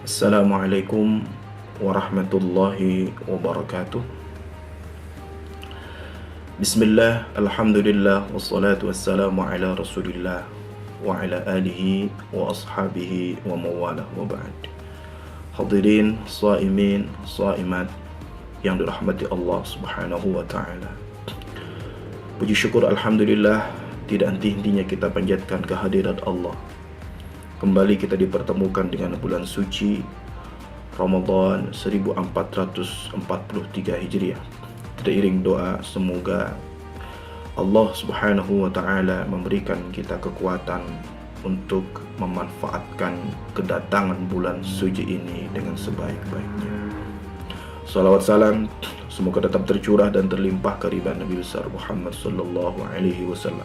Assalamualaikum warahmatullahi wabarakatuh. Bismillah, alhamdulillah, wassalatu wassalamu ala rasulillah wa ala alihi wa ashabihi wa mawalah wa ba'd. Hadirin, saimin, saimat yang dirahmati Allah subhanahu wa ta'ala. Puji syukur alhamdulillah, tidak henti-hentinya kita panjatkan kehadirat Allah. Kembali kita dipertemukan dengan bulan suci Ramadan 1443 Hijriah. Teriring doa semoga Allah subhanahu wa ta'ala memberikan kita kekuatan untuk memanfaatkan kedatangan bulan suci ini dengan sebaik-baiknya. Salawat salam semoga tetap tercurah dan terlimpah kehadirat Nabi besar Muhammad sallallahu alaihi wasallam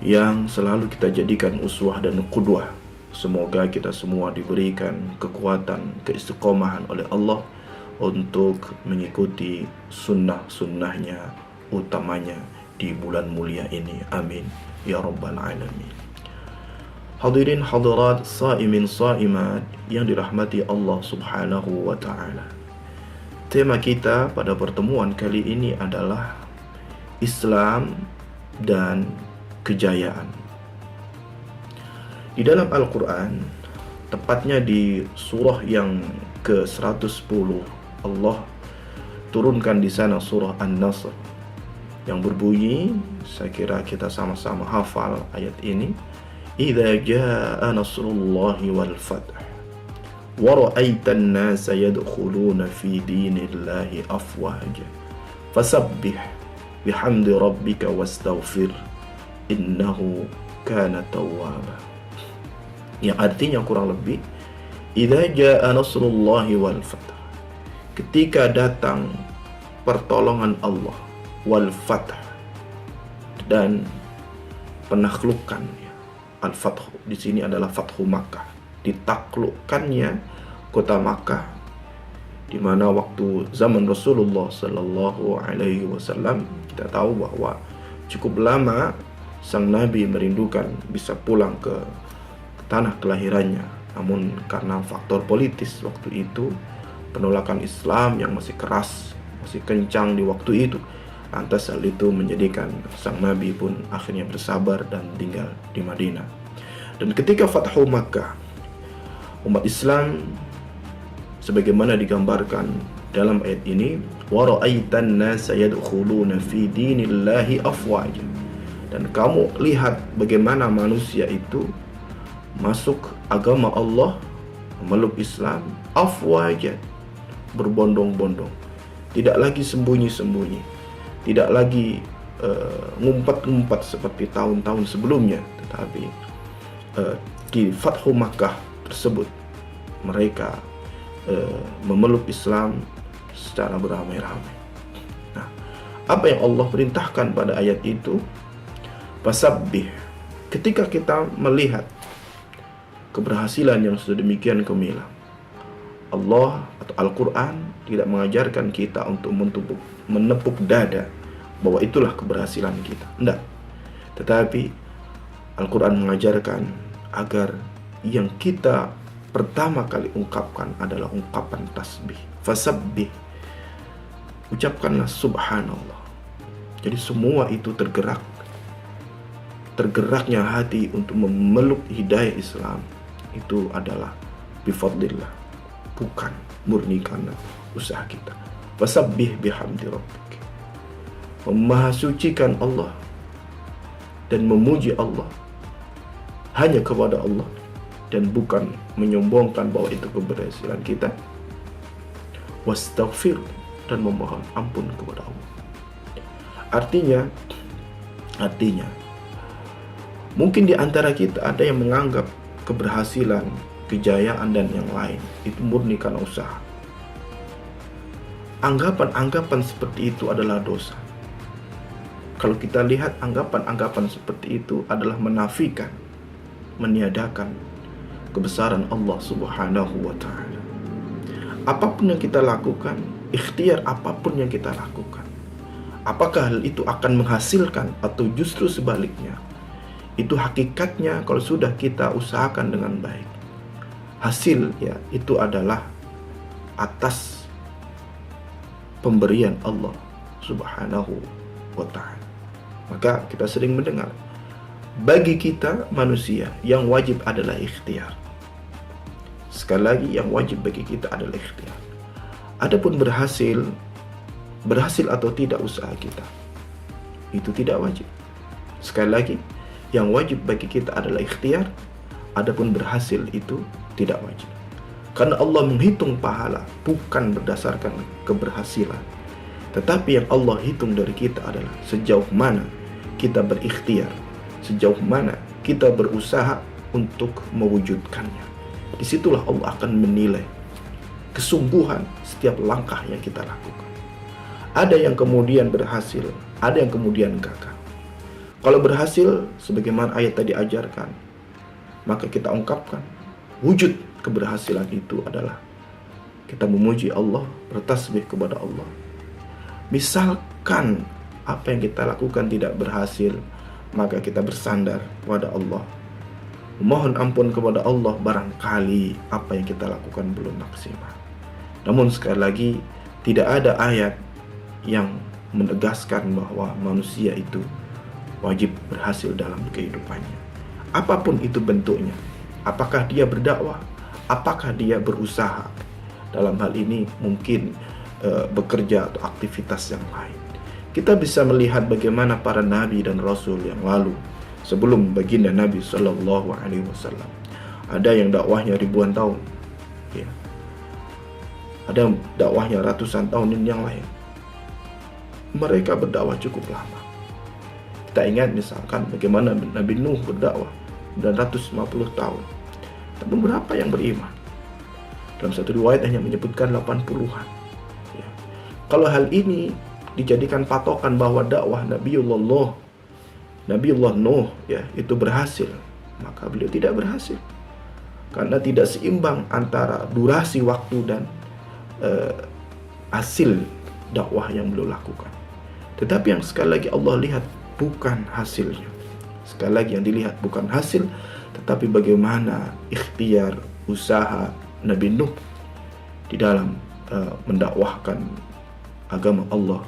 yang selalu kita jadikan uswah dan qudwah. Semoga kita semua diberikan kekuatan, keistiqomahan oleh Allah untuk mengikuti sunnah-sunnahnya, utamanya di bulan mulia ini. Amin ya rabbal alamin. Hadirin hadirat, saimin saimat yang dirahmati Allah subhanahu wa ta'ala. Tema kita pada pertemuan kali ini adalah Islam dan kejayaan. Di dalam Al-Quran, tepatnya di surah yang ke-110, Allah turunkan di sana surah An-Nasr yang berbunyi, saya kira kita sama-sama hafal ayat ini, "Idza jaa nasrullahi wal fath wa ra'aitan nasa yadkhuluna fi dinillahi afwaja fasabbih bihamdi rabbika wastaghfir innahu kana tawwaba." Yang artinya kurang lebih, idza jaa nasrullahi wal fath, ketika datang pertolongan Allah, wal fath, dan penaklukan. Al-Fath di sini adalah Fathu Makkah, ditaklukkannya kota Makkah, di mana waktu zaman Rasulullah sallallahu alaihi wasallam kita tahu bahwa cukup lama sang Nabi merindukan bisa pulang ke tanah kelahirannya. Namun karena faktor politis waktu itu, penolakan Islam yang masih keras, masih kencang di waktu itu, lantas hal itu menjadikan sang Nabi pun akhirnya bersabar dan tinggal di Madinah. Dan ketika Fathu Makkah, umat Islam sebagaimana digambarkan dalam ayat ini, wa ra'aitan nasa yadkhuluna fi dinillahi afwaja, dan kamu lihat bagaimana manusia itu masuk agama Allah, memeluk Islam, afwaja, berbondong-bondong, tidak lagi sembunyi-sembunyi, tidak lagi ngumpat-ngumpat seperti tahun-tahun sebelumnya, tetapi di Fathu Makkah tersebut mereka memeluk Islam secara beramai-ramai. Nah, apa yang Allah perintahkan pada ayat itu? Fasabbih. Ketika kita melihat keberhasilan yang sudah demikian gemilang, Allah atau Al-Quran tidak mengajarkan kita untuk menepuk dada bahwa itulah keberhasilan kita. Tidak. Tetapi Al-Quran mengajarkan agar yang kita pertama kali ungkapkan adalah ungkapan tasbih. Fasabbih. Ucapkanlah subhanallah. Jadi semua itu tergeraknya hati untuk memeluk hidayah Islam itu adalah bifadlillah, bukan murni karena usaha kita. Fasabbih bihamdi rabbik, memahasucikan Allah dan memuji Allah hanya kepada Allah, dan bukan menyombongkan bahwa itu keberhasilan kita. Wastaghfir, dan memohon ampun kepada Allah. Artinya mungkin di antara kita ada yang menganggap keberhasilan, kejayaan, dan yang lain itu murni karena usaha. Anggapan-anggapan seperti itu adalah dosa. Kalau kita lihat anggapan-anggapan seperti itu adalah menafikan, meniadakan kebesaran Allah subhanahu wa ta'ala. Apapun yang kita lakukan, ikhtiar apapun yang kita lakukan, apakah hal itu akan menghasilkan atau justru sebaliknya, itu hakikatnya kalau sudah kita usahakan dengan baik, hasil ya itu adalah atas pemberian Allah Subhanahu wa ta'ala. Maka kita sering mendengar, bagi kita manusia yang wajib adalah ikhtiar. Sekali lagi, yang wajib bagi kita adalah ikhtiar. Adapun berhasil atau tidak usaha kita, itu tidak wajib. Sekali lagi, yang wajib bagi kita adalah ikhtiar. Adapun berhasil itu tidak wajib. Karena Allah menghitung pahala bukan berdasarkan keberhasilan, tetapi yang Allah hitung dari kita adalah sejauh mana kita berikhtiar, sejauh mana kita berusaha untuk mewujudkannya. Disitulah Allah akan menilai kesungguhan setiap langkah yang kita lakukan. Ada yang kemudian berhasil, ada yang kemudian gagal. Kalau berhasil, sebagaimana ayat tadi ajarkan, maka kita ungkapkan wujud keberhasilan itu adalah kita memuji Allah, bertasbih kepada Allah. Misalkan apa yang kita lakukan tidak berhasil, maka kita bersandar kepada Allah, mohon ampun kepada Allah barangkali apa yang kita lakukan belum maksimal. Namun sekali lagi, tidak ada ayat yang menegaskan bahwa manusia itu wajib berhasil dalam kehidupannya. Apapun itu bentuknya, apakah dia berdakwah, apakah dia berusaha, dalam hal ini mungkin bekerja atau aktivitas yang lain. Kita bisa melihat bagaimana para nabi dan rasul yang lalu sebelum baginda Nabi Shallallahu Alaihi Wasallam. Ada yang dakwahnya ribuan tahun, ya. Ada dakwahnya ratusan tahun, dan yang lain. Mereka berdakwah cukup lama. Kita ingat misalkan bagaimana Nabi Nuh berdakwah 950 tahun. Tapi berapa yang beriman? Dalam satu riwayat hanya menyebutkan 80-an. Ya. Kalau hal ini dijadikan patokan bahwa dakwah Nabiullah Nuh ya itu berhasil, maka beliau tidak berhasil. Karena tidak seimbang antara durasi waktu dan hasil dakwah yang beliau lakukan. Tetapi yang sekali lagi Allah lihat bukan hasilnya. Sekali lagi yang dilihat bukan hasil, tetapi bagaimana ikhtiar, usaha Nabi Nuh di dalam mendakwahkan agama Allah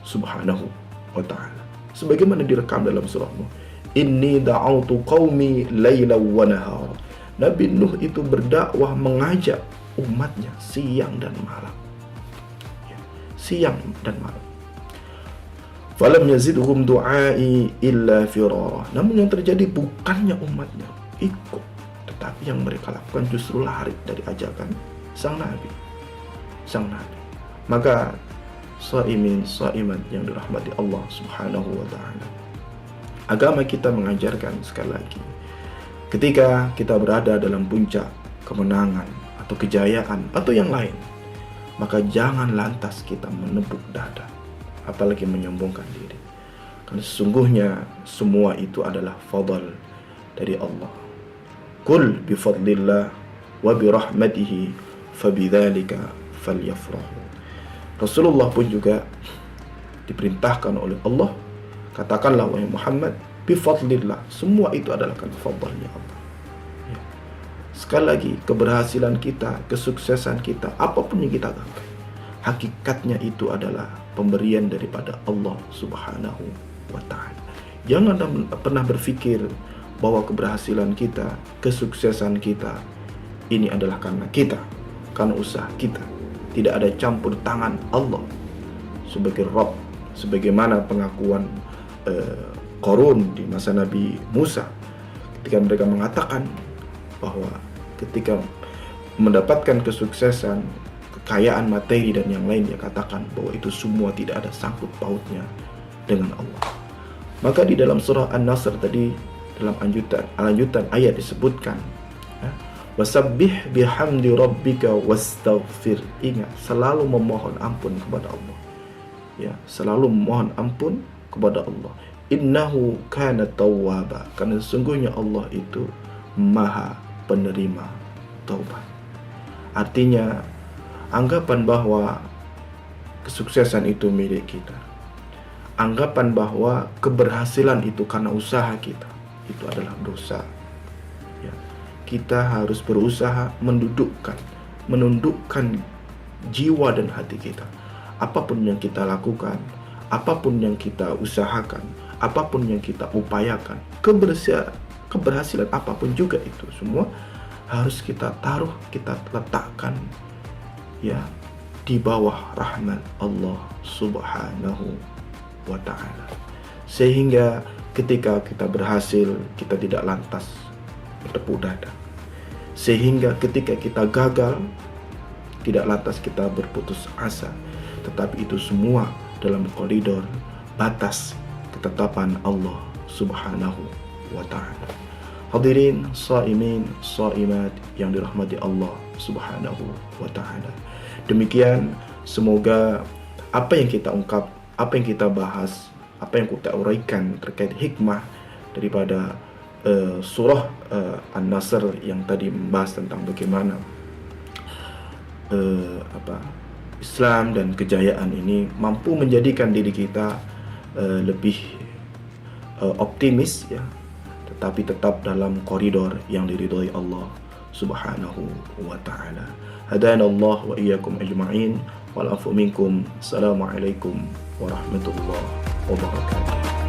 Subhanahu wa ta'ala. Sebagaimana direkam dalam surah Nuh, inni da'autu qaumi laila wa nahar. Nabi Nuh itu berdakwah, mengajak umatnya siang dan malam. Ya, siang dan malam. Falam yazidhum du'ai illa firara. Namun yang terjadi bukannya umatnya ikut, tetapi yang mereka lakukan justru lari dari ajakan sang Nabi. Maka saiman yang dirahmati Allah Subhanahu wa ta'ala, agama kita mengajarkan sekali lagi, ketika kita berada dalam puncak kemenangan atau kejayaan atau yang lain, maka jangan lantas kita menepuk dada, apalagi menyombongkan diri. Karena sesungguhnya semua itu adalah fadl dari Allah. Qul bifadlillah wa birahmatihi fabidzalika falyafrahu. Rasulullah pun juga diperintahkan oleh Allah, katakanlah wahai Muhammad, bifadlillah, semua itu adalah kan fadlnya Allah. Ya. Sekali lagi, keberhasilan kita, kesuksesan kita, apapun yang kita gapai, hakikatnya itu adalah pemberian daripada Allah Subhanahu wa ta'ala. Jangan pernah berpikir bahwa keberhasilan kita, kesuksesan kita ini adalah karena kita, karena usaha kita. Tidak ada campur tangan Allah sebagai Rabb, sebagaimana pengakuan Qarun di masa Nabi Musa ketika mereka mengatakan bahwa ketika mendapatkan kesuksesan, kekayaan materi dan yang lain, dia katakan bahwa itu semua tidak ada sangkut pautnya dengan Allah. Maka di dalam surah An-Nasr tadi, dalam lanjutan ayat disebutkan, wasabbih bihamdi rabbika wastaghfir. Ingat, selalu memohon ampun kepada Allah. Ya, selalu memohon ampun kepada Allah. Innahu kana tawwaba. Karena sesungguhnya Allah itu Maha penerima taubat. Artinya, anggapan bahwa kesuksesan itu milik kita, anggapan bahwa keberhasilan itu karena usaha kita, itu adalah dosa. Ya. kita harus berusaha menundukkan jiwa dan hati kita. Apapun yang kita lakukan, apapun yang kita usahakan, apapun yang kita upayakan, keberhasilan apapun juga itu semua harus kita taruh, kita letakkan ya di bawah rahmat Allah Subhanahu wa ta'ala. Sehingga ketika kita berhasil, kita tidak lantas bertepuk dada. Sehingga ketika kita gagal, tidak lantas kita berputus asa, tetapi itu semua dalam koridor batas ketetapan Allah Subhanahu wa ta'ala. Hadirin saimin saimat yang dirahmati Allah Subhanahu wa ta'ala. Demikian, semoga apa yang kita ungkap, apa yang kita bahas, apa yang kita uraikan terkait hikmah daripada surah An-Nasr yang tadi membahas tentang bagaimana Islam dan kejayaan ini mampu menjadikan diri kita lebih optimis ya, tetapi tetap dalam koridor yang diridhoi Allah Subhanahu wa ta'ala. Hadanallah wa iyyakum ajma'in wal afu minkum. Assalamualaikum warahmatullahi wabarakatuh.